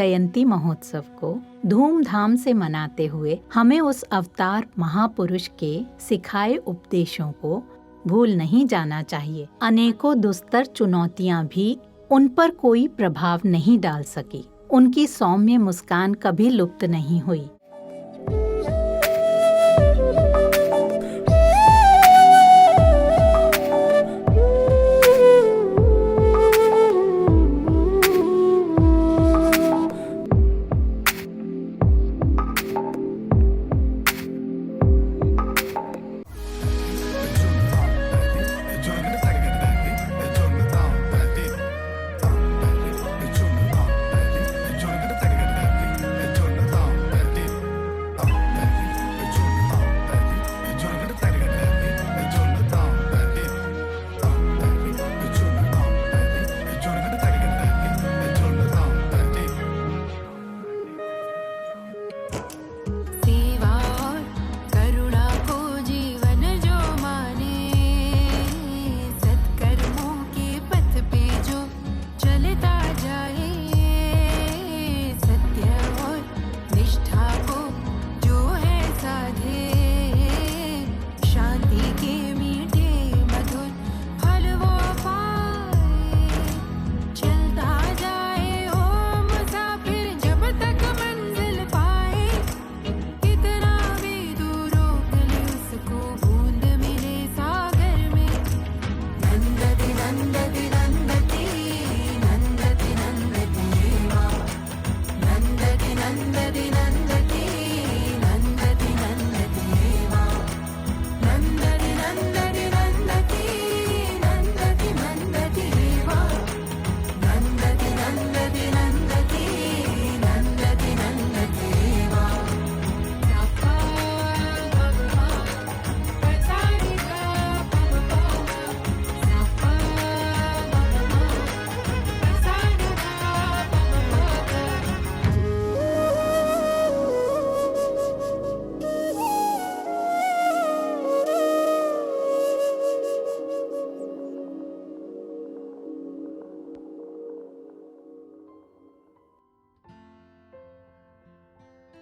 जयंती महोत्सव को धूमधाम से मनाते हुए हमें उस अवतार महापुरुष के सिखाए उपदेशों को भूल नहीं जाना चाहिए। अनेकों दुस्तर चुनौतियां भी उन पर कोई प्रभाव नहीं डाल सकी। उनकी सौम्य मुस्कान कभी लुप्त नहीं हुई।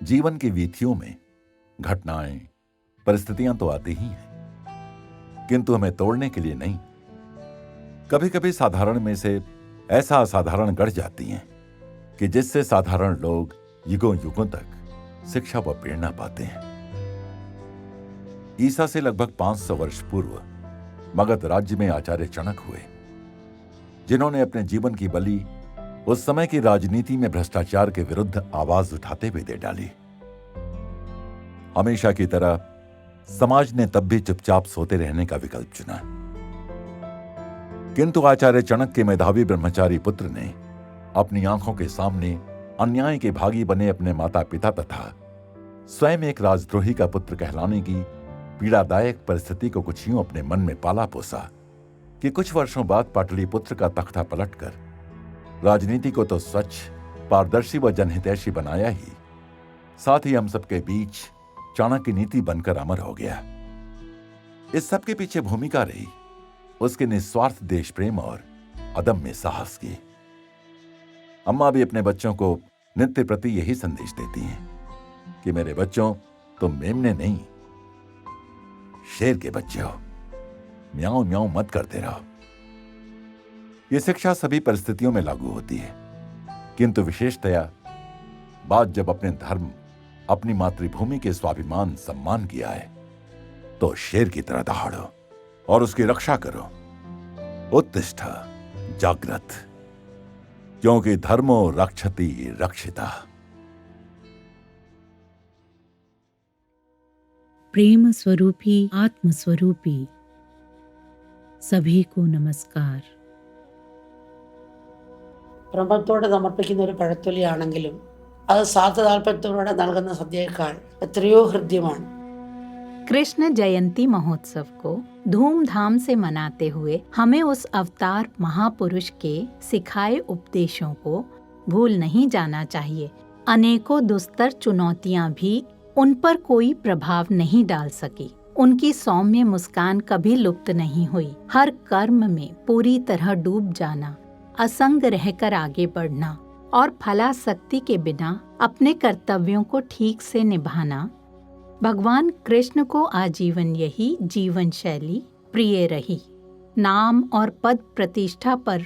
जीवन की वीथियों में घटनाएं, परिस्थितियां तो आती ही हैं, किंतु हमें तोड़ने के लिए नहीं। कभी कभी साधारण में से ऐसा असाधारण गढ़ जाती हैं कि जिससे साधारण लोग युगों युगों तक शिक्षा व प्रेरणा पाते हैं। ईसा से लगभग 500 वर्ष पूर्व मगध राज्य में आचार्य चणक हुए, जिन्होंने अपने जीवन की बलि उस समय की राजनीति में भ्रष्टाचार के विरुद्ध आवाज उठाते हुए दे डाली। हमेशा की तरह समाज ने तब भी चुपचाप सोते रहने का विकल्प चुना, किंतु आचार्य चणक के मेधावी ब्रह्मचारी पुत्र ने अपनी आंखों के सामने अन्याय के भागी बने अपने माता पिता तथा स्वयं एक राजद्रोही का पुत्र कहलाने की पीड़ादायक परिस्थिति को कुछ यूं अपने मन में पाला पोसा कि कुछ वर्षों बाद पाटलिपुत्र का तख्ता पलटकर राजनीति को तो स्वच्छ, पारदर्शी व जनहितैषी बनाया ही, साथ ही हम सबके बीच चाणक्य नीति बनकर अमर हो गया। इस सब के पीछे भूमिका रही उसके निस्वार्थ देश प्रेम और अदम्य साहस की। अम्मा भी अपने बच्चों को नित्य प्रति यही संदेश देती हैं कि मेरे बच्चों, तुम मेमने नहीं, शेर के बच्चे हो, म्याऊं म्याऊं मत करते रहो। यह शिक्षा सभी परिस्थितियों में लागू होती है, किंतु विशेषतया बात जब अपने धर्म, अपनी मातृभूमि के स्वाभिमान सम्मान की आए तो शेर की तरह दहाड़ो और उसकी रक्षा करो। उत्तिष्ठ जागृत, क्योंकि धर्मो रक्षति रक्षिता। प्रेम स्वरूपी आत्म स्वरूपी सभी को नमस्कार। പ്രമത്തോടെ സമർപ്പിക്കുന്ന ഒരു പഴത്തൊലിയാണെങ്കിലും അത് സ്വാർത്ഥ താല്പര്യത്തോടെ നൽകുന്ന സദ്യയേക്കാൾ എത്രയോ ഹൃദ്യമാണ്। कृष्ण जयंती महोत्सव को धूमधाम से मनाते हुए हमें उस अवतार महापुरुष के सिखाए उपदेशों को भूल नहीं जाना चाहिए। अनेकों दुस्तर चुनौतियां भी उन पर कोई प्रभाव नहीं डाल सकी। उनकी सौम्य मुस्कान कभी लुप्त नहीं हुई। हर कर्म में पूरी तरह डूब जाना, असंग रहकर आगे बढ़ना, और फलासक्ति के बिना अपने कर्तव्यों को ठीक से निभाना, भगवान कृष्ण को आजीवन यही जीवन शैली प्रिय रही। नाम और पद प्रतिष्ठा पर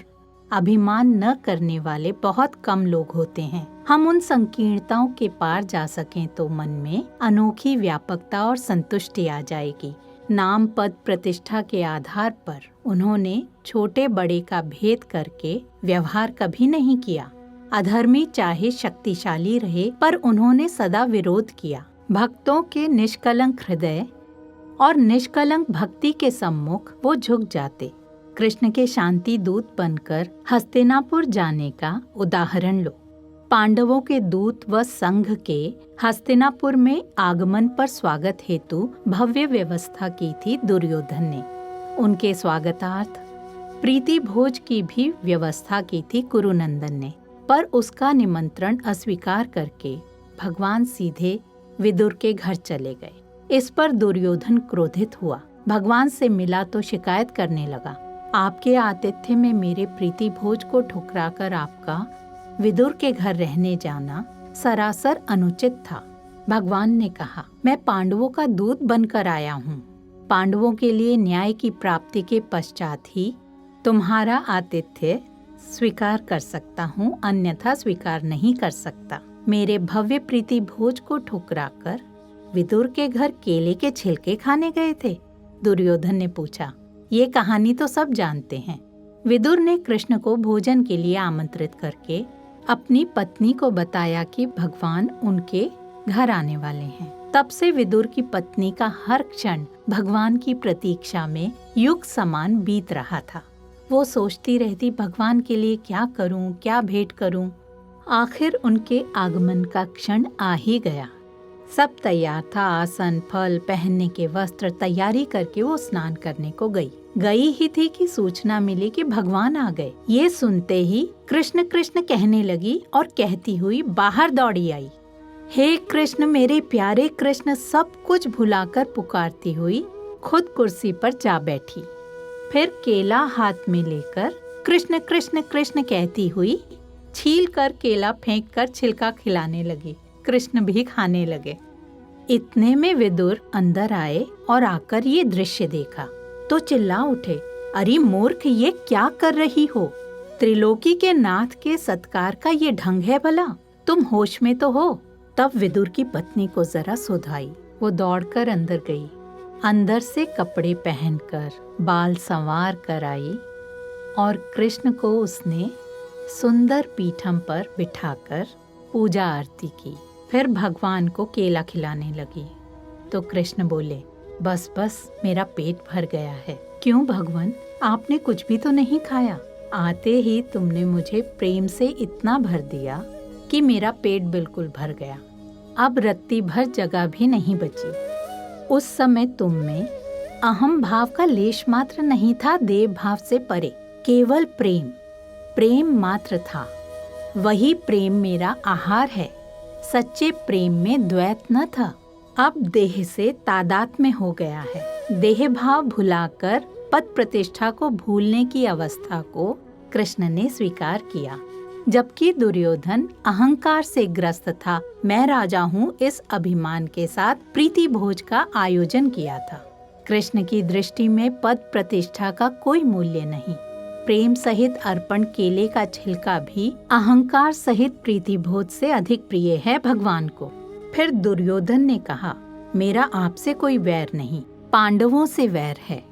अभिमान न करने वाले बहुत कम लोग होते हैं। हम उन संकीर्णताओं के पार जा सकें तो मन में अनोखी व्यापकता और संतुष्टि आ जाएगी। नाम पद प्रतिष्ठा के आधार पर उन्होंने छोटे बड़े का भेद करके व्यवहार कभी नहीं किया। अधर्मी चाहे शक्तिशाली रहे, पर उन्होंने सदा विरोध किया। भक्तों के निष्कलंक हृदय और निष्कलंक भक्ति के सम्मुख वो झुक जाते। कृष्ण के शांति दूत बनकर हस्तिनापुर जाने का उदाहरण लो। पांडवों के दूत व संघ के हस्तिनापुर में आगमन पर स्वागत हेतु भव्य व्यवस्था की थी दुर्योधन ने। उनके स्वागतार्थ प्रीति भोज की भी व्यवस्था की थी कुरुनंदन ने, पर उसका निमंत्रण अस्वीकार करके भगवान सीधे विदुर के घर चले गए। इस पर दुर्योधन क्रोधित हुआ। भगवान से मिला तो शिकायत करने लगा, आपके आतिथ्य में मेरे प्रीति भोज को ठुकराकर आपका विदुर के घर रहने जाना सरासर अनुचित था। भगवान ने कहा, मैं पांडवों का दूत बनकर आया हूँ। पांडवों के लिए न्याय की प्राप्ति के पश्चात ही तुम्हारा आतिथ्य स्वीकार कर सकता हूँ, अन्यथा स्वीकार नहीं कर सकता। मेरे भव्य प्रीति भोज को ठुकराकर विदुर के घर केले के छिलके खाने गए थे। दुर्योधन ने पूछा, ये कहानी तो सब जानते हैं। विदुर ने कृष्ण को भोजन के लिए आमंत्रित करके अपनी पत्नी को बताया कि भगवान उनके घर आने वाले हैं। तब से विदुर की पत्नी का हर क्षण भगवान की प्रतीक्षा में युग समान बीत रहा था। वो सोचती रहती, भगवान के लिए क्या करूं, क्या भेंट करूं। आखिर उनके आगमन का क्षण आ ही गया। सब तैयार था। आसन, फल, पहनने के वस्त्र तैयारी करके वो स्नान करने को गई ही थी कि सूचना मिली कि भगवान आ गए। ये सुनते ही कृष्ण कृष्ण कहने लगी और कहती हुई बाहर दौड़ी आई। हे कृष्ण, मेरे प्यारे कृष्ण, सब कुछ भुलाकर पुकारती हुई खुद कुर्सी पर जा बैठी। फिर केला हाथ में लेकर कृष्ण कृष्ण कृष्ण कहती हुई छील कर केला फेंक कर छिलका खिलाने लगी। कृष्ण भी खाने लगे। इतने में विदुर अंदर आए और आकर ये दृश्य देखा तो चिल्ला उठे, अरे मूर्ख, ये क्या कर रही हो? त्रिलोकी के नाथ के सत्कार का ये ढंग है भला? तुम होश में तो हो? तब विदुर की पत्नी को जरा सुध आई। वो दौड़कर अंदर गई। अंदर से कपड़े पहनकर बाल संवार कर आई और कृष्ण को उसने सुंदर पीठम पर बिठाकर पूजा आरती की। फिर भगवान को केला खिलाने लगी तो कृष्ण बोले, बस बस, मेरा पेट भर गया है। क्यों भगवान, आपने कुछ भी तो नहीं खाया? आते ही तुमने मुझे प्रेम से इतना भर दिया कि मेरा पेट बिल्कुल भर गया। अब रत्ती भर जगह भी नहीं बची। उस समय तुम में अहम भाव का लेश मात्र नहीं था, देव भाव से परे केवल प्रेम मात्र था। वही प्रेम मेरा आहार है। सच्चे प्रेम में द्वैत न था। अब देह से तादात्म्य हो गया है। देह भाव भुलाकर पद प्रतिष्ठा को भूलने की अवस्था को कृष्ण ने स्वीकार किया। जबकि दुर्योधन अहंकार से ग्रस्त था। मैं राजा हूँ, इस अभिमान के साथ प्रीति भोज का आयोजन किया था। कृष्ण की दृष्टि में पद प्रतिष्ठा का कोई मूल्य नहीं। प्रेम सहित अर्पण केले का छिलका भी अहंकार सहित प्रीति भोज से अधिक प्रिय है भगवान को। फिर दुर्योधन ने कहा, मेरा आपसे कोई वैर नहीं, पांडवों से वैर है।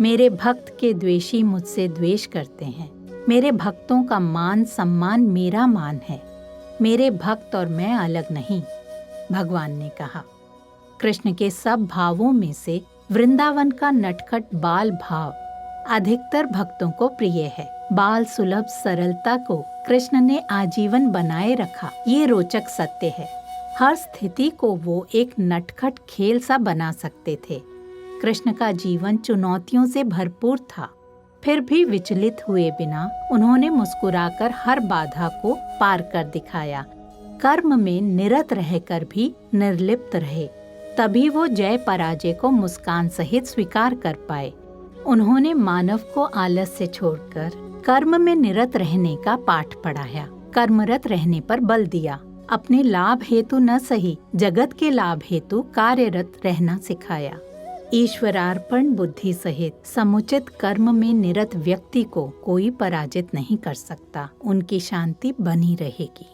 मेरे भक्त के द्वेषी मुझसे द्वेष करते हैं। मेरे भक्तों का मान सम्मान मेरा मान है। मेरे भक्त और मैं अलग नहीं, भगवान ने कहा। कृष्ण के सब भावों में से वृंदावन का नटखट बाल भाव अधिकतर भक्तों को प्रिय है। बाल सुलभ सरलता को कृष्ण ने आजीवन बनाए रखा, ये रोचक सत्य है। हर स्थिति को वो एक नटखट खेल सा बना सकते थे। कृष्ण का जीवन चुनौतियों से भरपूर था, फिर भी विचलित हुए बिना उन्होंने मुस्कुराकर हर बाधा को पार कर दिखाया। कर्म में निरत रहकर भी निर्लिप्त रहे, तभी वो जय पराजय को मुस्कान सहित स्वीकार कर पाए। उन्होंने मानव को आलस से छोड़कर कर्म में निरत रहने का पाठ पढ़ाया। कर्मरत रहने पर बल दिया। अपने लाभ हेतु न सही, जगत के लाभ हेतु कार्यरत रहना सिखाया। ईश्वरार्पण बुद्धि सहित समुचित कर्म में निरत व्यक्ति को कोई पराजित नहीं कर सकता। उनकी शांति बनी रहेगी।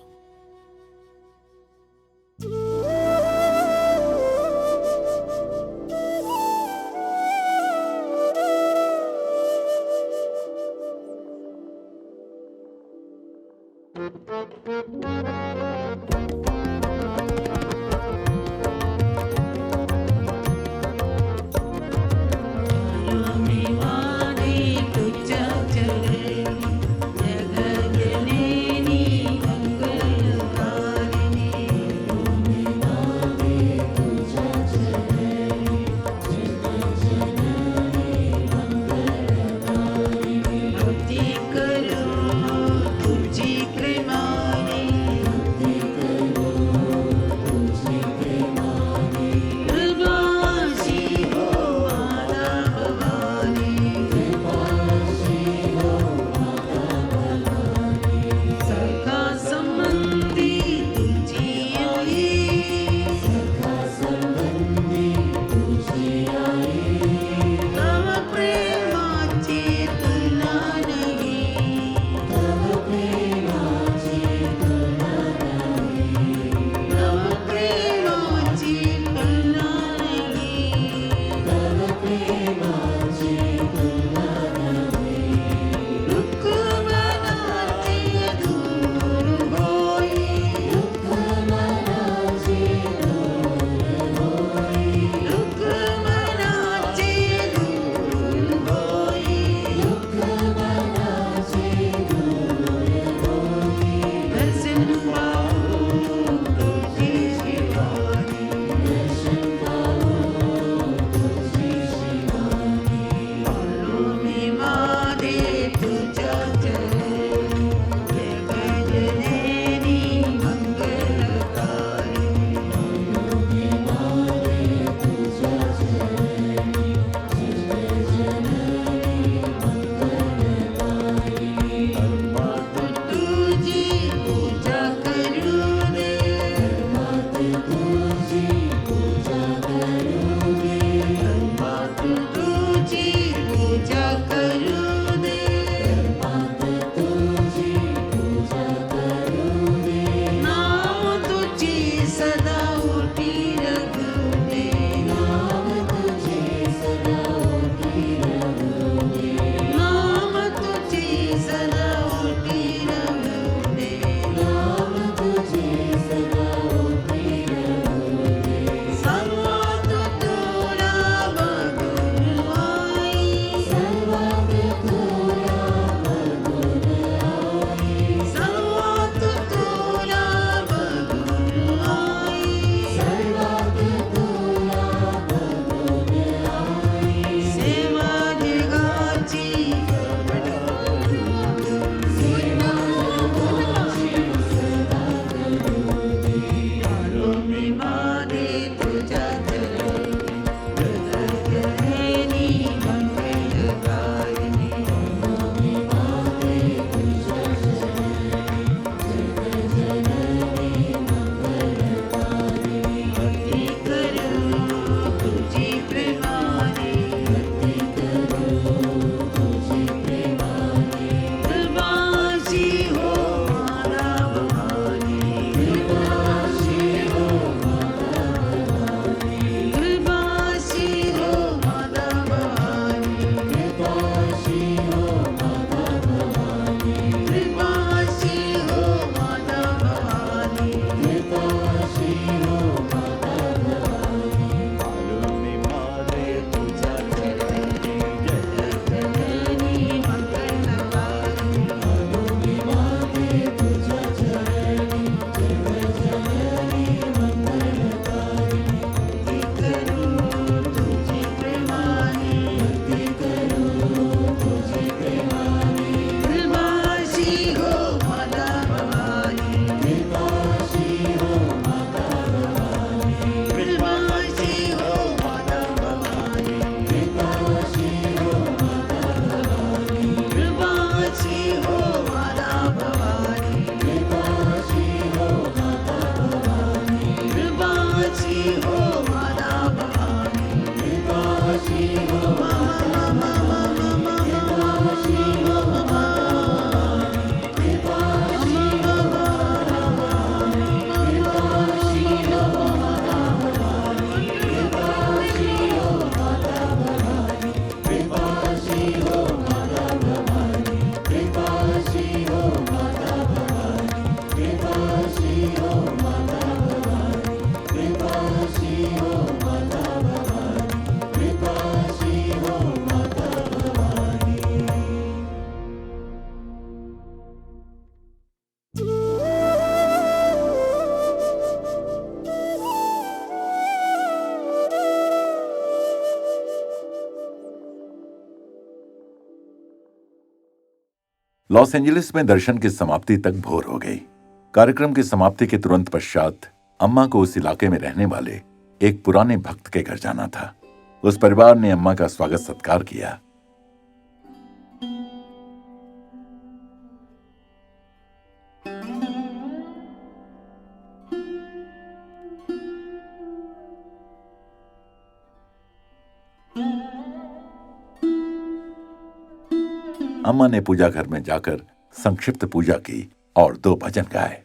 लॉस एंजलिस में दर्शन की समाप्ति तक भोर हो गई। कार्यक्रम की समाप्ति के तुरंत पश्चात अम्मा को उस इलाके में रहने वाले एक पुराने भक्त के घर जाना था। उस परिवार ने अम्मा का स्वागत सत्कार किया। अम्मा ने पूजा घर में जाकर संक्षिप्त पूजा की और 2 भजन गाए।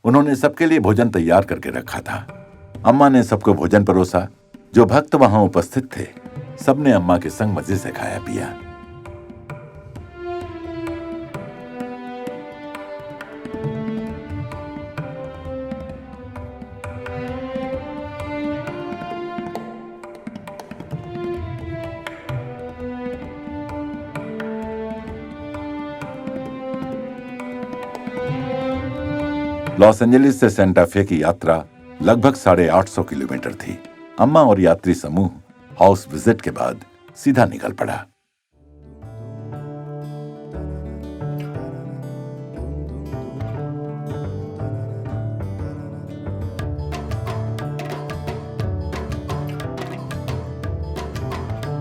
उन्होंने सबके लिए भोजन तैयार करके रखा था। अम्मा ने सबको भोजन परोसा। जो भक्त वहां उपस्थित थे सबने अम्मा के संग मजे से खाया पिया। लॉस एंजलिस से सेंटा फे की यात्रा लगभग 850 किलोमीटर थी। अम्मा और यात्री समूह हाउस विजिट के बाद सीधा निकल पड़ा।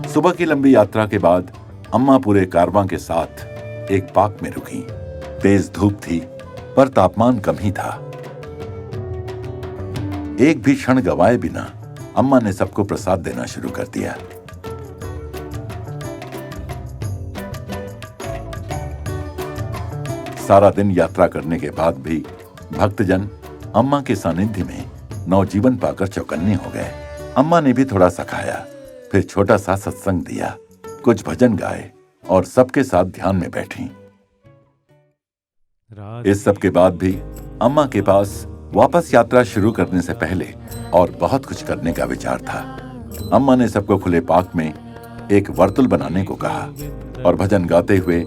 सुबह की लंबी यात्रा के बाद अम्मा पूरे कारवां के साथ एक पार्क में रुकी। तेज धूप थी पर तापमान कम ही था। एक भी क्षण गवाए बिना अम्मा ने सबको प्रसाद देना शुरू कर दिया। सारा दिन यात्रा करने के बाद भी भक्तजन अम्मा के सानिध्य में नवजीवन पाकर चौकन्ने हो गए। अम्मा ने भी थोड़ा सा खाया, फिर छोटा सा सत्संग दिया, कुछ भजन गाए और सबके साथ ध्यान में बैठी। इस सब के बाद भी अम्मा के पास वापस यात्रा शुरू करने से पहले और बहुत कुछ करने का विचार था। अम्मा ने सबको खुले पार्क में एक वर्तुल बनाने को कहा और भजन गाते हुए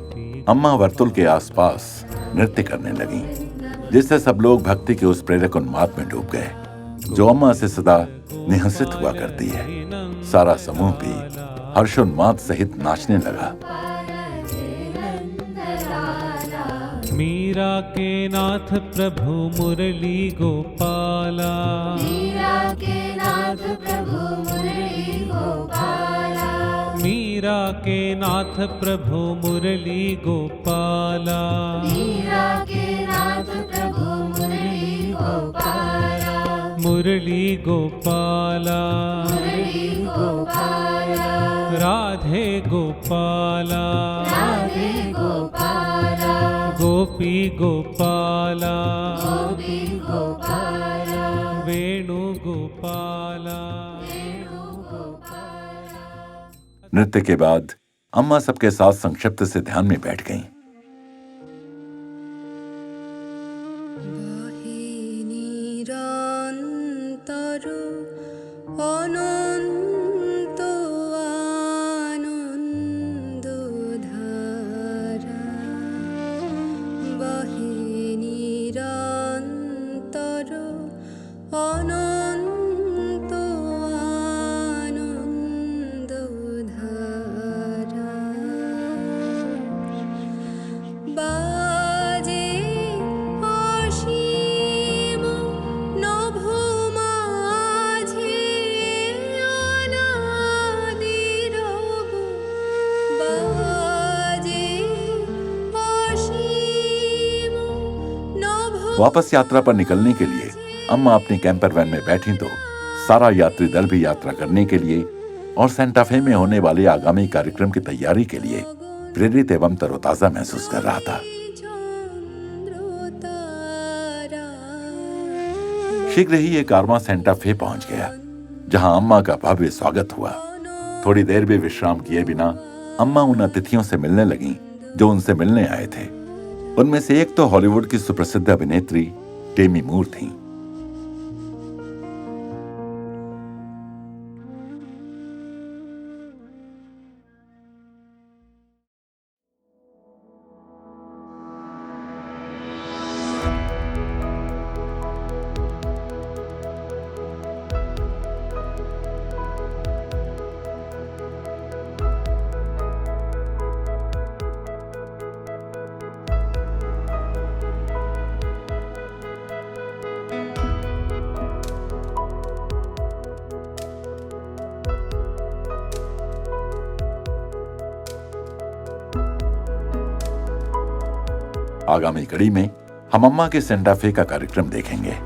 अम्मा वर्तुल के आसपास नृत्य करने लगी, जिससे सब लोग भक्ति के उस प्रेरक उन्माद में डूब गए जो अम्मा से सदा निहसित हुआ करती है। सारा समूह भी हर्षोन्माद सहित नाचने लगा। मीरा के नाथ प्रभु मुरली गोपाला, मीरा के नाथ प्रभु मुरली गोपाला, मीरा के नाथ प्रभु मुरली गोपाला, मीरा के नाथ प्रभु मुरली गोपाला, मुरली गोपाला, मुरली गोपाला, राधे गोपाला, राधे गोपाला, गोपी गोपाला, गोपी गोपाला, वेणु गोपाला। नृत्य के बाद अम्मा सबके साथ संक्षिप्त से ध्यान में बैठ गईं। वापस यात्रा पर निकलने के लिए अम्मा अपनी कैंपर वैन में बैठी तो सारा यात्री दल भी यात्रा करने के लिए और सेंटा फे में होने वाले आगामी कार्यक्रम की तैयारी के लिए प्रेरित एवं तरोताजा महसूस कर रहा था। शीघ्र ही ये कारवां सेंटा फे पहुंच गया, जहां अम्मा का भव्य स्वागत हुआ। थोड़ी देर भी विश्राम किए बिना अम्मा उन अतिथियों से मिलने लगीं जो उनसे मिलने आए थे। उनमें से एक तो हॉलीवुड की सुप्रसिद्ध अभिनेत्री डेमी मूर थीं। आगामी कड़ी में हम अम्मा के सेंटा फे का कार्यक्रम देखेंगे।